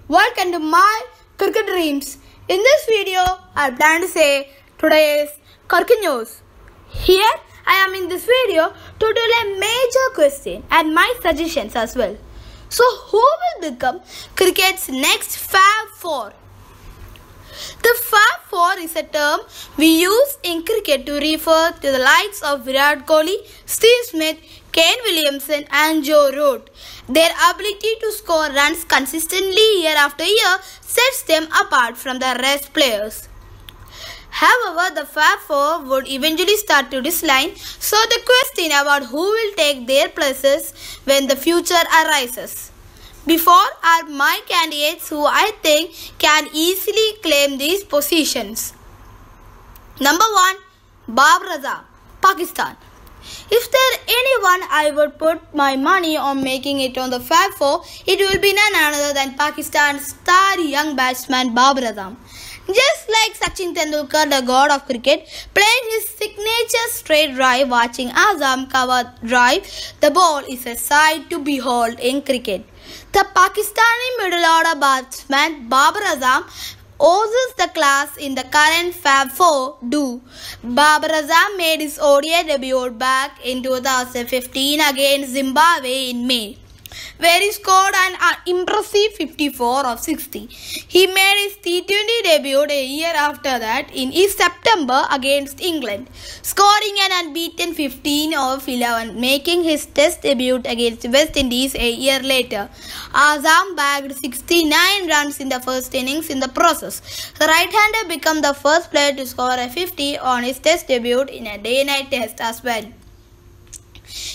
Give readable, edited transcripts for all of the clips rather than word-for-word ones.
Welcome to my cricket dreams. In this video, I plan to say today's cricket news. Here, I am in this video to tell a major question and my suggestions as well. So, who will become cricket's next Fab Four? The Fab Four is a term we use in cricket to refer to the likes of Virat Kohli, Steve Smith, Kane Williamson and Joe Root. Their ability to score runs consistently year after year sets them apart from the rest players. However, the Fab Four would eventually start to decline, so the question about who will take their places when the future arises. Before are my candidates who I think can easily claim these positions. Number 1. Babar Azam, Pakistan. If there anyone I would put my money on making it on the Fab Four, it will be none other than Pakistan's star young batsman Babar Azam. Just like Sachin Tendulkar, the god of cricket, playing his signature straight drive, watching Azam cover drive the ball is a sight to behold in cricket. The Pakistani middle order batsman Babar Azam oozes the class in the current Fab Four do. Babar Azam made his ODI debut back in 2015 against Zimbabwe in May, where he scored an impressive 54 of 60. He made his T20 debut a year after that in September against England, scoring an unbeaten 15 of 11, making his Test debut against West Indies a year later. Azam bagged 69 runs in the first innings in the process. The right-hander became the first player to score a 50 on his Test debut in a day-night test as well.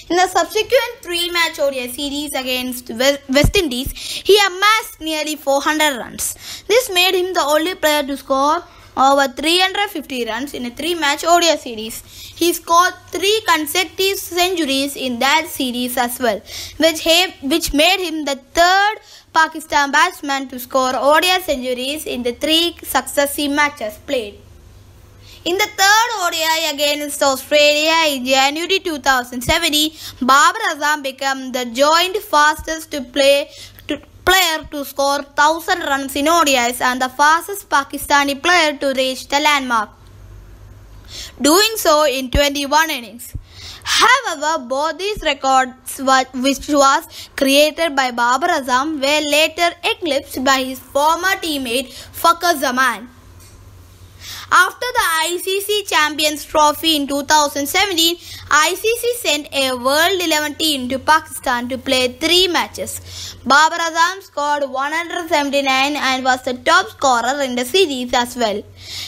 In the subsequent three-match ODI series against West Indies, he amassed nearly 400 runs. This made him the only player to score over 350 runs in a three-match ODI series. He scored 3 consecutive centuries in that series as well, which made him the third Pakistan batsman to score ODI centuries in the 3 successive matches played. In the third ODI against Australia in January 2017, Babar Azam became the joint fastest player to score 1,000 runs in ODIs and the fastest Pakistani player to reach the landmark, doing so in 21 innings. However, both these records, which was created by Babar Azam, were later eclipsed by his former teammate Fakhar Zaman. After the ICC Champions Trophy in 2017, ICC sent a World 11 team to Pakistan to play 3 matches. Babar Azam scored 179 and was the top scorer in the series as well.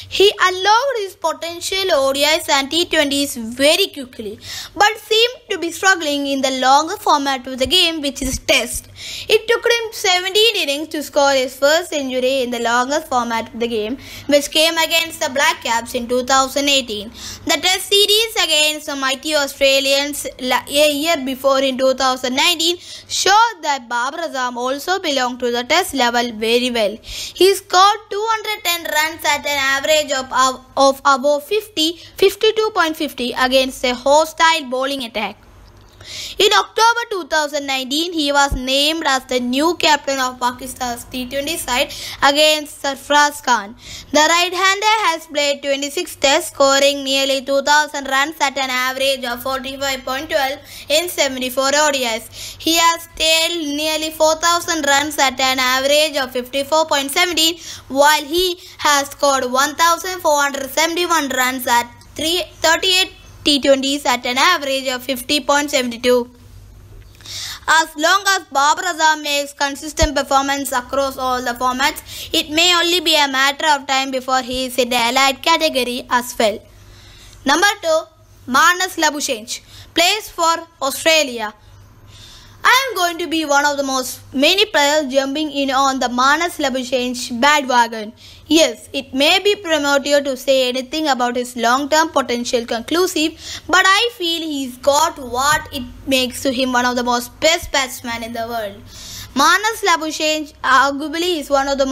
He unlocked his potential ODIs and T20s very quickly, but seemed to be struggling in the longer format of the game, which is Test. It took him 17 innings to score his first century in the longest format of the game, which came against the Black Caps in 2018. The Test series against the mighty Australians a year before in 2019 showed that Babar Azam also belonged to the Test level very well. He scored 210 runs at an average of above 52.50 against a hostile bowling attack. In October 2019, he was named as the new captain of Pakistan's T20 side against Sarfraz Khan. The right-hander has played 26 tests, scoring nearly 2,000 runs at an average of 45.12 in 74 ODIs. He has tailed nearly 4,000 runs at an average of 54.17, while he has scored 1,471 runs at 38 T20s at an average of 50.72. As long as Babar Azam makes consistent performance across all the formats, it may only be a matter of time before he is in the allied category as well. Number 2. Marnus labuschagne, plays for Australia. I am going to be one of the many players jumping in on the Marnus labuschagne bandwagon. Yes, it may be premature to say anything about his long-term potential conclusive, but I feel he's got what it makes to him one of the best batsmen in the world. Marnus labuschagne arguably is one of the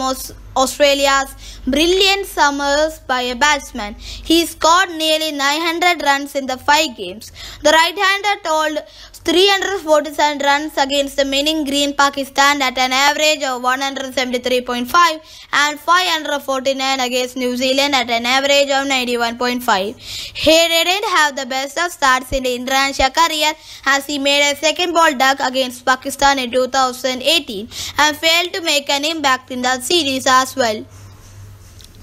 Australia's brilliant summers by a batsman. He scored nearly 900 runs in the 5 games. The right-hander totaled 347 runs against the winning Green Pakistan at an average of 173.5 and 549 against New Zealand at an average of 91.5. He didn't have the best of starts in the international career as he made a second ball duck against Pakistan in 2018 and failed to make an impact in the series as well.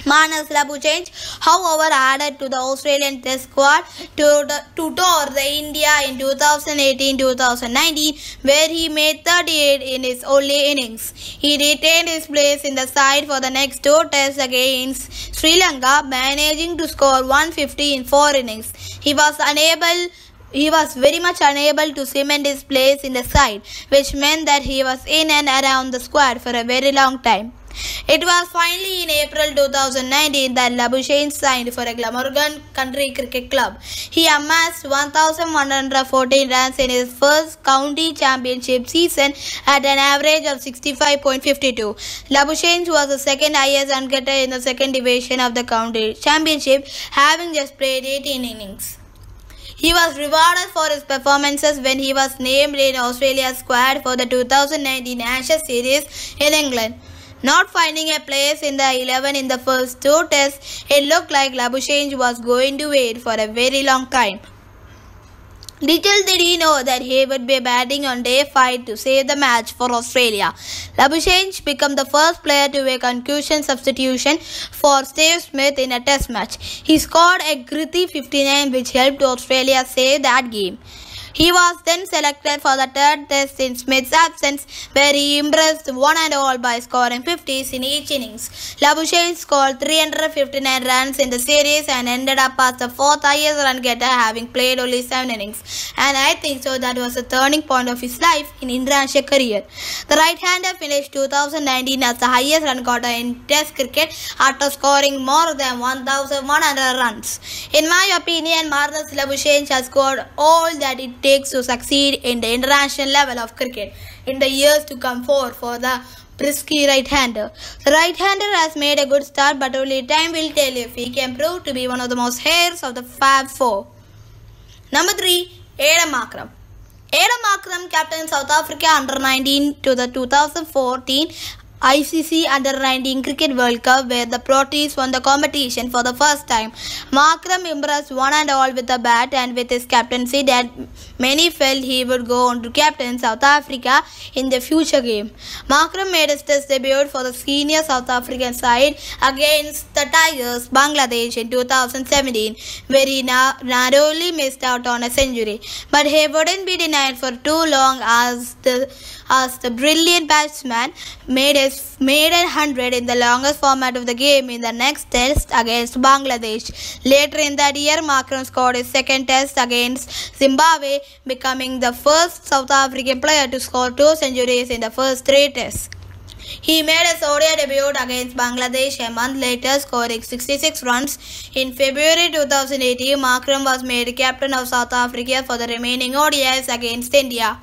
Marnus labuschagne, however, added to the Australian Test squad to tour the India in 2018-2019, where he made 38 in his only innings. He retained his place in the side for the next 2 tests against Sri Lanka, managing to score 150 in 4 innings. He was very much unable to cement his place in the side, which meant that he was in and around the squad for a very long time. It was finally in April 2019 that Labuschagne signed for a Glamorgan Country Cricket Club. He amassed 1,114 runs in his first county championship season at an average of 65.52. Labuschagne was the second highest run getter in the second division of the county championship, having just played 18 innings. He was rewarded for his performances when he was named in Australia's squad for the 2019 Ashes series in England. Not finding a place in the 11 in the first 2 tests, it looked like Labuschagne was going to wait for a very long time. Little did he know that he would be batting on day 5 to save the match for Australia. Labuschagne became the first player to make concussion substitution for Steve Smith in a test match. He scored a gritty 59 which helped Australia save that game. He was then selected for the 3rd test in Smith's absence, where he impressed one and all by scoring 50s in each innings. Labuschagne scored 359 runs in the series and ended up as the 4th highest run getter, having played only 7 innings. And I think so that was the turning point of his life in international career. The right-hander finished 2019 as the highest run getter in Test cricket after scoring more than 1,100 runs. In my opinion, Marnus Labuschagne has scored all that it takes to succeed in the international level of cricket in the years to come for the Prithvi right-hander. The right-hander has made a good start, but only time will tell if he can prove to be one of the most heirs of the Fab Four. Number 3. Aiden Makram. Aiden Makram captained South Africa under-19 to the 2014 ICC Under-19 Cricket World Cup, where the Proteas won the competition for the first time. Makram impressed one and all with the bat and with his captaincy that many felt he would go on to captain South Africa in the future game. Makram made his test debut for the senior South African side against the Tigers, Bangladesh in 2017, where he narrowly missed out on a century. But he wouldn't be denied for too long as the brilliant batsman made his maiden 100 in the longest format of the game in the next test against Bangladesh. Later in that year, Makram scored his second test against Zimbabwe, becoming the first South African player to score 2 centuries in the first 3 tests. He made his ODI debut against Bangladesh a month later, scoring 66 runs. In February 2018, Makram was made captain of South Africa for the remaining ODIs against India,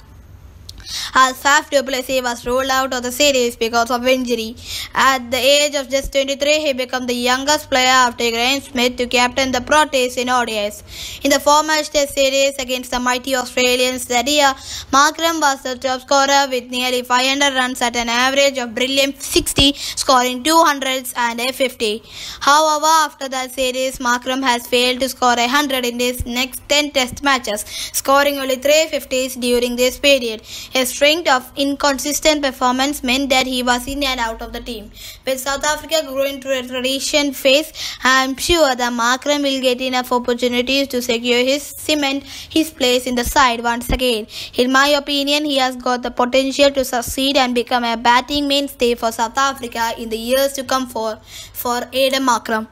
as Faf du Plessis was ruled out of the series because of injury. At the age of just 23, he became the youngest player after Graham Smith to captain the Proteas in ODIs. In the four-match test series against the mighty Australians Jadeja, Makram was the top scorer with nearly 500 runs at an average of brilliant 60, scoring 200s and a 50. However, after that series, Makram has failed to score 100 in his next 10 test matches, scoring only 350s during this period. A string of inconsistent performance meant that he was in and out of the team. With South Africa growing to a tradition phase, I am sure that Makram will get enough opportunities to cement his place in the side once again. In my opinion, he has got the potential to succeed and become a batting mainstay for South Africa in the years to come for Aiden Makram.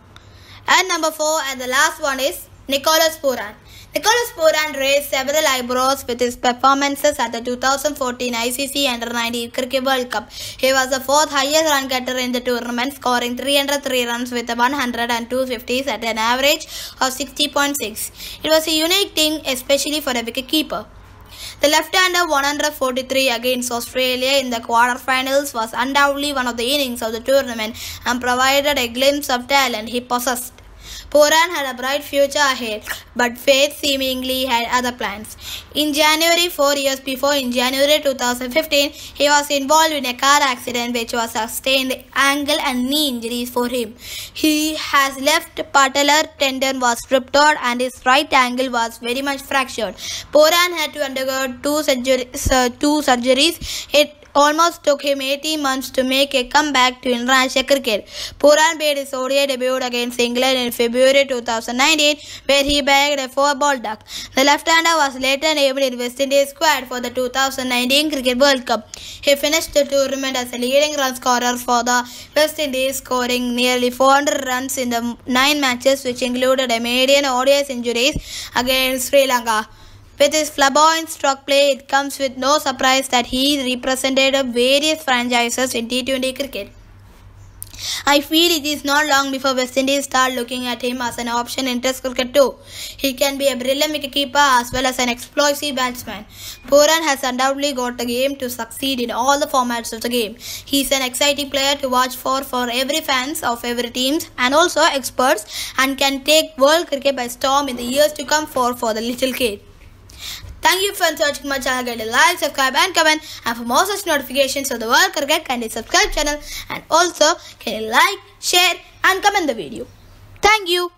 And number 4 and the last one is pooran. Pooran raised several eyebrows with his performances at the 2014 ICC Under-19 Cricket World Cup. He was the 4th highest run getter in the tournament, scoring 303 runs with 100 and 250s at an average of 60.6. It was a unique thing, especially for a wicketkeeper. The left-hander 143 against Australia in the quarterfinals was undoubtedly one of the innings of the tournament and provided a glimpse of talent he possessed. Pooran had a bright future ahead, but fate seemingly had other plans. In January 4 years before, in January 2015, he was involved in a car accident which was sustained ankle and knee injuries for him. His left patellar tendon was ruptured and his right ankle was very much fractured. Pooran had to undergo two surgeries. It almost took him 18 months to make a comeback to international cricket. Pooran made his ODI debut against England in February 2019, where he bagged a 4-ball duck. The left-hander was later named in West Indies squad for the 2019 Cricket World Cup. He finished the tournament as a leading run scorer for the West Indies, scoring nearly 400 runs in the 9 matches, which included a median ODI centuries against Sri Lanka. With his flamboyant stroke play, it comes with no surprise that he represented various franchises in T20 cricket. I feel it is not long before West Indies start looking at him as an option in Test cricket too. He can be a brilliant wicketkeeper as well as an explosive batsman. Pooran has undoubtedly got the game to succeed in all the formats of the game. He is an exciting player to watch for every fans of every teams and also experts, and can take world cricket by storm in the years to come for the little kid. Thank you for watching my channel. Kindly like, subscribe and comment, and for more such notifications of the world cricket, kindly subscribe channel, and also can you like, share and comment the video. Thank you.